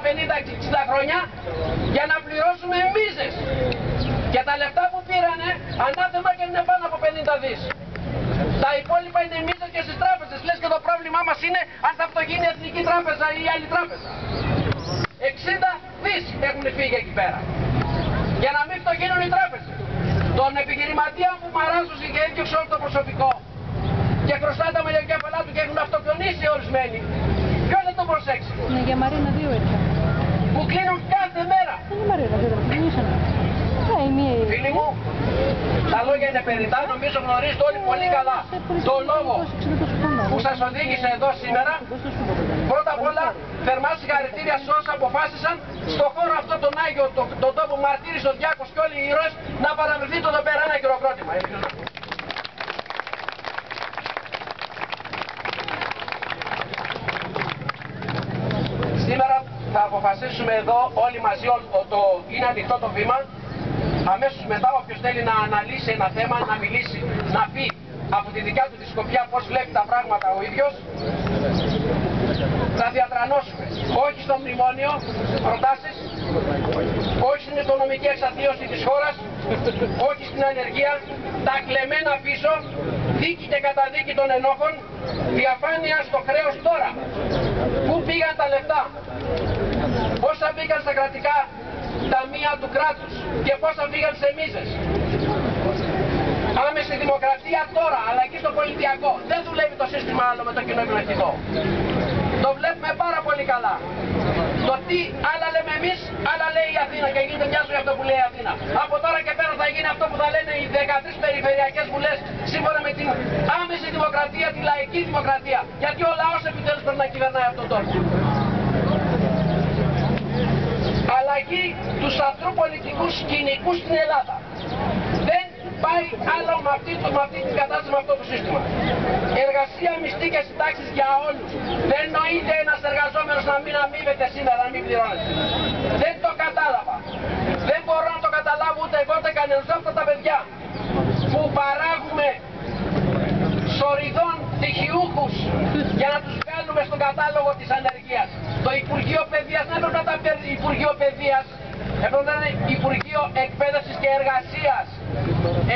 50-60 χρόνια για να πληρώσουμε μίζες. Και τα λεφτά που πήρανε, ανάθεμα και είναι πάνω από 50 δις. Τα υπόλοιπα είναι μίζες και στις τράπεζες. Λες και το πρόβλημά μας είναι αν θα αυτό γίνει η Εθνική Τράπεζα ή η άλλη τράπεζα. 60 δις έχουν φύγει εκεί πέρα. Για να μην το γίνουν οι τράπεζες. Τον επιχειρηματία που μαράζωσε και έδιωξε όλο το προσωπικό και χρωστάει τα μελιοκέφαλά του και έχουν αυτοκτονήσει ορισμένοι. Ποιος θα τον προσέξει? Ναι, για Μαρίνα 2 ήρθα. Που κλείνουν κάθε μέρα. Είναι Μαρίνα, δεν κλείσανε. Φίλοι μου, τα λόγια είναι περιττά, νομίζω γνωρίζετε όλοι πολύ καλά το λόγο που σας οδήγησε εδώ σήμερα. Πρώτα απ' όλα, θερμά συγχαρητήρια σε όσους αποφάσισαν στο χώρο αυτό τον Άγιο, τον τόπο μαρτύρης, ο Διάκος και όλοι οι ήρωες να παραμεθεί το εδώ πέρα ένα χειροκρότημα. Σήμερα θα αποφασίσουμε εδώ όλοι μαζί, είναι ανοιχτό το βήμα. Αμέσως μετά όποιος θέλει να αναλύσει ένα θέμα, να μιλήσει, να πει από τη δικιά του τη σκοπιά πώς βλέπει τα πράγματα ο ίδιος, θα διατρανώσουμε όχι στο μνημόνιο προτάσεις, όχι στην οικονομική εξαθλίωση της χώρας, όχι στην ανεργία, τα κλεμμένα πίσω, δίκη και καταδίκη των ενόχων, διαφάνεια στο χρέος τώρα. Πού πήγαν τα λεφτά, πόσα πήγαν στα κρατικά ταμεία του κράτους και πόσα πήγαν σε μίζες. Άμεση δημοκρατία τώρα, αλλά και στο πολιτιακό. Δεν δουλεύει το σύστημα άλλο με το κοινό επιλογικό. Το βλέπουμε πάρα πολύ καλά. Το τι άλλα λέμε εμείς, άλλα λέει η Αθήνα και γίνεται μια ζωή αυτό που λέει η Αθήνα. Από τώρα και πέρα θα γίνει αυτό που θα λένε οι 13 περιφερειακές βουλές σύμφωνα με την άμεση δημοκρατία, τη λαϊκή δημοκρατία. Γιατί ο λαός επιτέλους πρέπει να κυβερνάει αυτόν τον τόπο. Αλλαγή του σαθρού πολιτικού σκηνικού στην Ελλάδα. Δεν πάει άλλο με αυτή την κατάσταση, με αυτό το σύστημα. Εργασία, μισθή και συντάξεις για όλους. Δεν νοείται ένας εργαζόμενος να μην αμείβεται σήμερα, να μην πληρώνεται. Δεν το κατάλαβα. Δεν μπορώ να το καταλάβω ούτε εγώ ούτε κανένας. Αυτά τα παιδιά που παράγουμε σοριδών τυχιούχους για να τους βγάλουμε στον κατάλογο της ανεργίας. Το Υπουργείο Παιδείας δεν έπρεπε να τα παίρνει Υπουργείο Παιδείας, έπρεπε να είναι Υπουργείο Εκπαίδευσης και Εργασίας.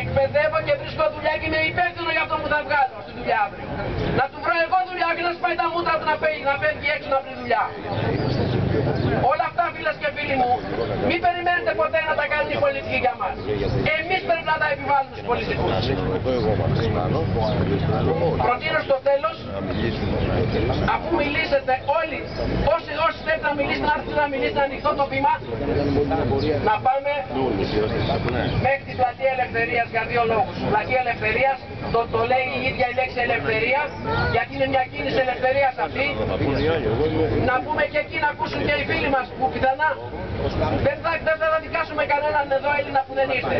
Εκπαιδεύω και βρίσκω δουλειά και είμαι υπεύθυνο για αυτό που θα βγάλω στη δουλειά αύριο. Να του βρω εγώ δουλειά και να σπάει τα μούτρα του να φεύγει έξω να βρει δουλειά. Όλα αυτά, φίλες και φίλοι μου, μην περιμένετε ποτέ να τα κάνουν οι πολιτικοί για μας. Εμείς πρέπει να τα επιβάλλουμε στους πολιτικούς. Προτείνω στο τέλος, αφού μιλήσετε όλοι, όσοι θέλετε να μιλήσετε, να έρθετε να μιλήσετε, να ανοιχτώ το βήμα, να πάμε μέχρι την πλατεία Ελευθερίας για δύο λόγους. Πλατεία Ελευθερίας, το λέει η ίδια η λέξη ελευθερία, γιατί είναι μια κίνηση ελευθερίας αυτή. Να πούμε και εκεί να ακούσουν και οι φίλοι μας που πιθανά δεν θα δικάσουμε κανέναν εδώ Έλληνα που δεν είστε.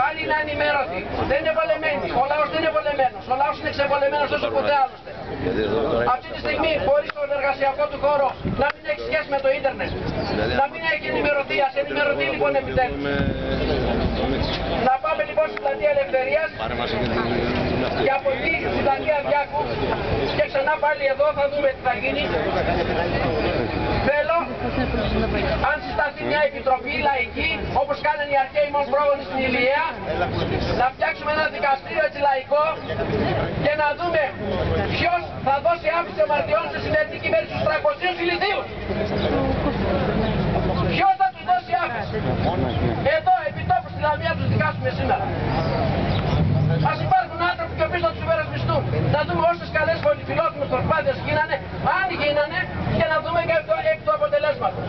Άλλοι είναι ανημέρωτοι, δεν είναι βολεμένοι. Ο λαός δεν είναι βολεμένος. Ο λαός είναι ξεβολεμένος όσο ποτέ άλλωστε. Αυτή τη στιγμή μπορεί στον εργασιακό του χώρο να μην έχει σχέση με το ίντερνετ. Να μην έχει ενημερωθεί. Ας ενημερωθεί λοιπόν επιτέλους. Να πάμε λοιπόν στην πλατεία Ελευθερίας και από εκεί στην πλατεία Διάκου και ξανά πάλι εδώ θα δούμε τι θα γίνει. Θέλω, αν συσταθεί μια επιτροπή λαϊκή, όπως κάνανε οι αρχαίοι μας πρόγονοι στην Ηλιαία, να φτιάξουμε ένα δικαστήριο έτσι λαϊκό και να δούμε ποιος θα δώσει άφηση αμαρτιών σε σημερινή κυβέρνηση στους 300 ηλικίους. Ποιος θα τους δώσει άφηση. Εδώ, επί τόπου στη Λαμία, τους δικάσουμε σήμερα. Ας υπάρχουν άνθρωποι και οποίοι θα τους υπερασπιστούν. Να δούμε όσες καλές φιλότιμες προσπάθειες γίνανε, αν γίνανε, και να δούμε και εκ του αποτελέσματος.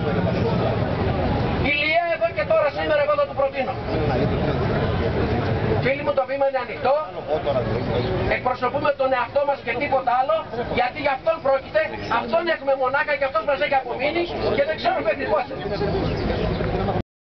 Η Ηλιαία εδώ και τώρα σήμερα εγώ θα του προτείνω. Φίλοι μου, το βήμα είναι ανοιχτό. Εκπροσωπούμε τον εαυτό μας και τίποτα άλλο, γιατί για αυτόν πρόκειται, αυτόν έχουμε μονάχα και αυτός μας έχει απομείνει και δεν ξέρουμε τι πόσο.